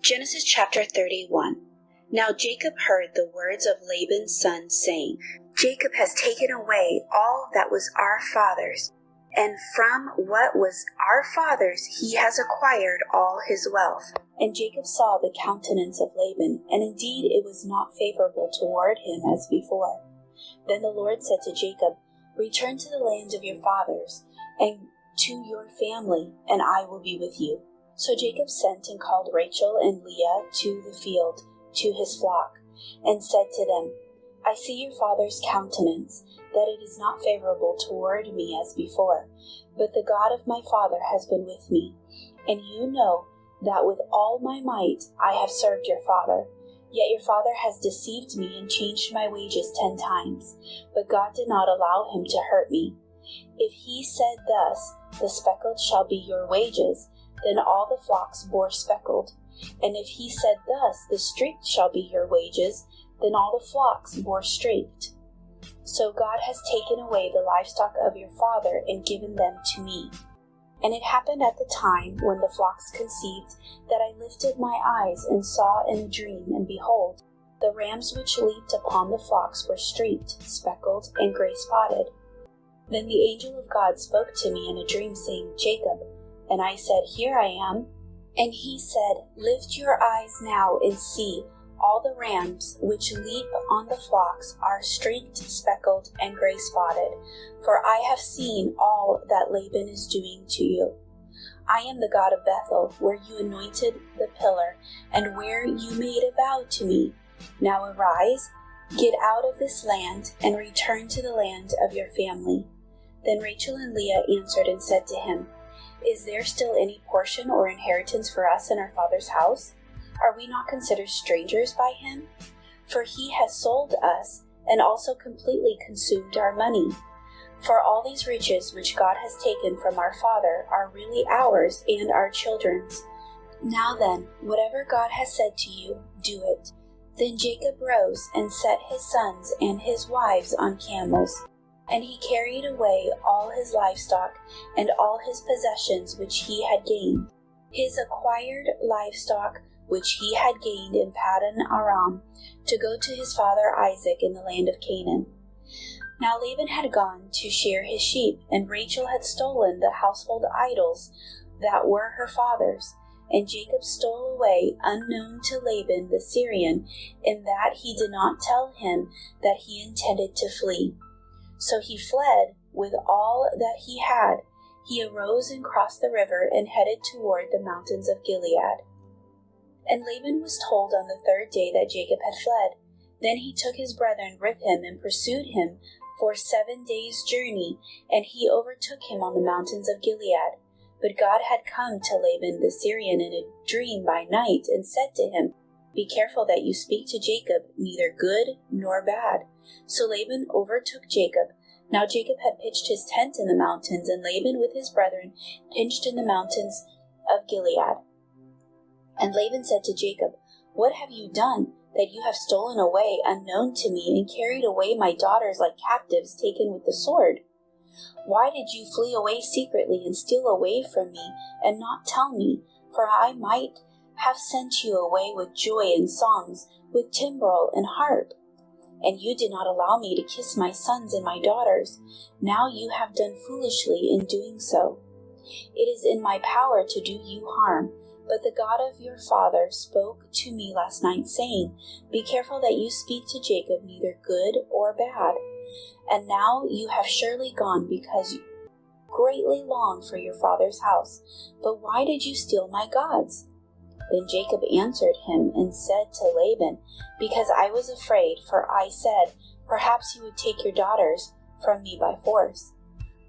Genesis chapter 31. Now Jacob heard the words of Laban's son, saying, Jacob has taken away all that was our father's, and from what was our father's he has acquired all his wealth. And Jacob saw the countenance of Laban, and indeed it was not favorable toward him as before. Then the Lord said to Jacob, Return to the land of your fathers, and to your family, and I will be with you. So Jacob sent and called Rachel and Leah to the field, to his flock, and said to them, I see your father's countenance, that it is not favorable toward me as before, but the God of my father has been with me. And you know that with all my might I have served your father. Yet your father has deceived me and changed my wages 10 times, but God did not allow him to hurt me. If he said thus, the speckled shall be your wages, then all the flocks bore speckled. And if he said thus, the streaked shall be your wages, then all the flocks bore streaked. So God has taken away the livestock of your father and given them to me. And it happened at the time when the flocks conceived that I lifted my eyes and saw in a dream, and behold, the rams which leaped upon the flocks were streaked, speckled, and gray-spotted. Then the angel of God spoke to me in a dream, saying, Jacob. And I said, Here I am. And he said, Lift your eyes now and see, all the rams which leap on the flocks are streaked, speckled, and gray-spotted, for I have seen all that Laban is doing to you. I am the God of Bethel, where you anointed the pillar, and where you made a vow to me. Now arise, get out of this land, and return to the land of your family. Then Rachel and Leah answered and said to him, Is there still any portion or inheritance for us in our father's house? Are we not considered strangers by him? For he has sold us, and also completely consumed our money. For all these riches which God has taken from our father are really ours and our children's. Now then, whatever God has said to you, do it. Then Jacob rose and set his sons and his wives on camels. And he carried away all his livestock and all his possessions which he had gained, his acquired livestock which he had gained in Paddan Aram, to go to his father Isaac in the land of Canaan. Now Laban had gone to shear his sheep, and Rachel had stolen the household idols that were her father's. And Jacob stole away unknown to Laban the Syrian, in that he did not tell him that he intended to flee. So he fled with all that he had. He arose and crossed the river and headed toward the mountains of Gilead. And Laban was told on the 3rd day that Jacob had fled. Then he took his brethren with him and pursued him for 7 days' journey, and he overtook him on the mountains of Gilead. But God had come to Laban the Syrian in a dream by night, and said to him, Be careful that you speak to Jacob neither good nor bad. So Laban overtook Jacob. Now Jacob had pitched his tent in the mountains, and Laban with his brethren pitched in the mountains of Gilead. And Laban said to Jacob, What have you done, that you have stolen away unknown to me, and carried away my daughters like captives taken with the sword? Why did you flee away secretly and steal away from me, and not tell me? For I might have sent you away with joy and songs, with timbrel and harp. And you did not allow me to kiss my sons and my daughters. Now you have done foolishly in doing so. It is in my power to do you harm, but the God of your father spoke to me last night, saying, Be careful that you speak to Jacob neither good or bad. And now you have surely gone, because you greatly long for your father's house. But why did you steal my gods? Then Jacob answered him and said to Laban, Because I was afraid, for I said, Perhaps you would take your daughters from me by force.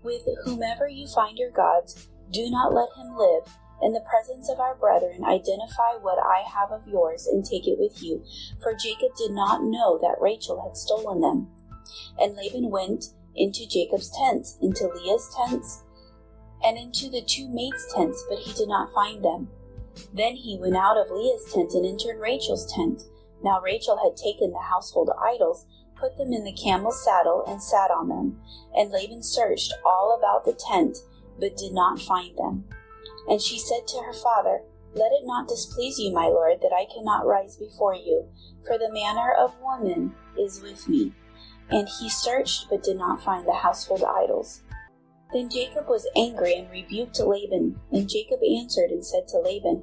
With whomever you find your gods, do not let him live. In the presence of our brethren, identify what I have of yours and take it with you. For Jacob did not know that Rachel had stolen them. And Laban went into Jacob's tents, into Leah's tents, and into the 2 maids' tents, but he did not find them. Then he went out of Leah's tent and entered Rachel's tent. Now Rachel had taken the household idols, put them in the camel's saddle, and sat on them. And Laban searched all about the tent, but did not find them. And she said to her father, Let it not displease you, my lord, that I cannot rise before you, for the manner of woman is with me. And he searched, but did not find the household idols. Then Jacob was angry and rebuked Laban. And Jacob answered and said to Laban,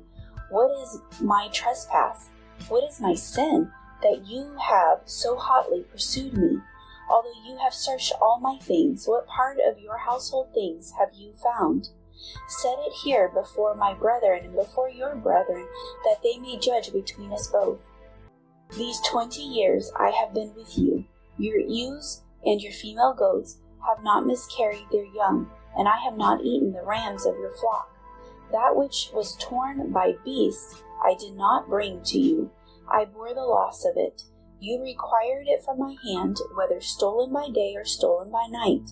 What is my trespass? What is my sin, that you have so hotly pursued me? Although you have searched all my things, what part of your household things have you found? Set it here before my brethren and before your brethren, that they may judge between us both. These 20 years I have been with you. Your ewes and your female goats have not miscarried their young, and I have not eaten the rams of your flock. That which was torn by beasts I did not bring to you. I bore the loss of it. You required it from my hand, whether stolen by day or stolen by night.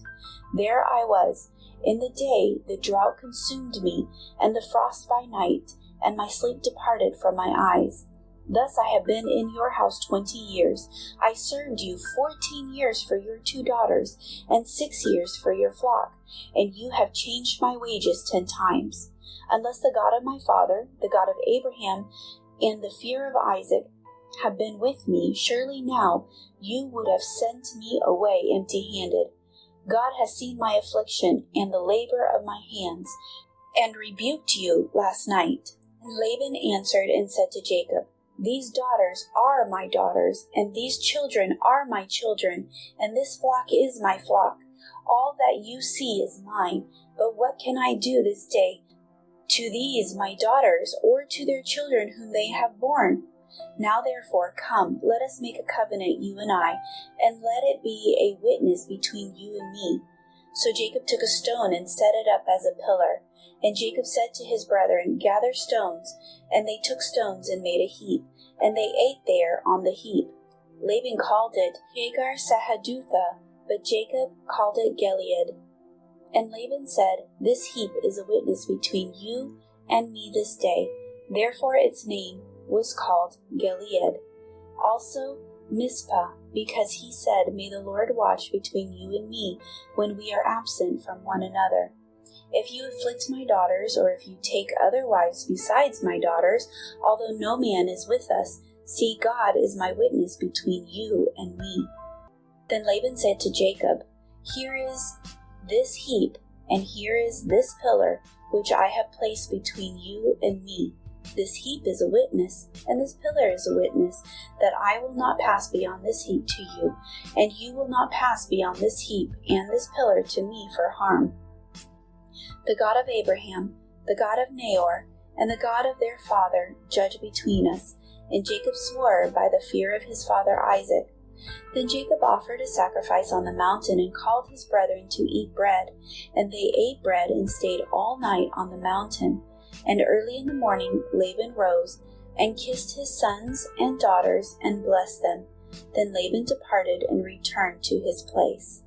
There I was. In the day the drought consumed me, and the frost by night, and my sleep departed from my eyes. Thus I have been in your house 20 years. I served you 14 years for your 2 daughters, and 6 years for your flock, and you have changed my wages 10 times. Unless the God of my father, the God of Abraham, and the fear of Isaac have been with me, surely now you would have sent me away empty-handed. God has seen my affliction and the labor of my hands, and rebuked you last night. And Laban answered and said to Jacob, These daughters are my daughters, and these children are my children, and this flock is my flock. All that you see is mine, but what can I do this day to these my daughters, or to their children whom they have borne? Now therefore, come, let us make a covenant, you and I, and let it be a witness between you and me. So Jacob took a stone and set it up as a pillar. And Jacob said to his brethren, Gather stones. And they took stones and made a heap, and they ate there on the heap. Laban called it Hagar Sahadutha, but Jacob called it Gilead. And Laban said, This heap is a witness between you and me this day. Therefore its name was called Gilead. Also Mizpah, because he said, May the Lord watch between you and me when we are absent from one another. If you afflict my daughters, or if you take other wives besides my daughters, although no man is with us, see, God is my witness between you and me. Then Laban said to Jacob, Here is this heap, and here is this pillar, which I have placed between you and me. This heap is a witness, and this pillar is a witness, that I will not pass beyond this heap to you, and you will not pass beyond this heap and this pillar to me for harm. The God of Abraham, the God of Nahor, and the God of their father judge between us. And Jacob swore by the fear of his father Isaac. Then Jacob offered a sacrifice on the mountain and called his brethren to eat bread. And they ate bread and stayed all night on the mountain. And early in the morning Laban rose and kissed his sons and daughters and blessed them. Then Laban departed and returned to his place.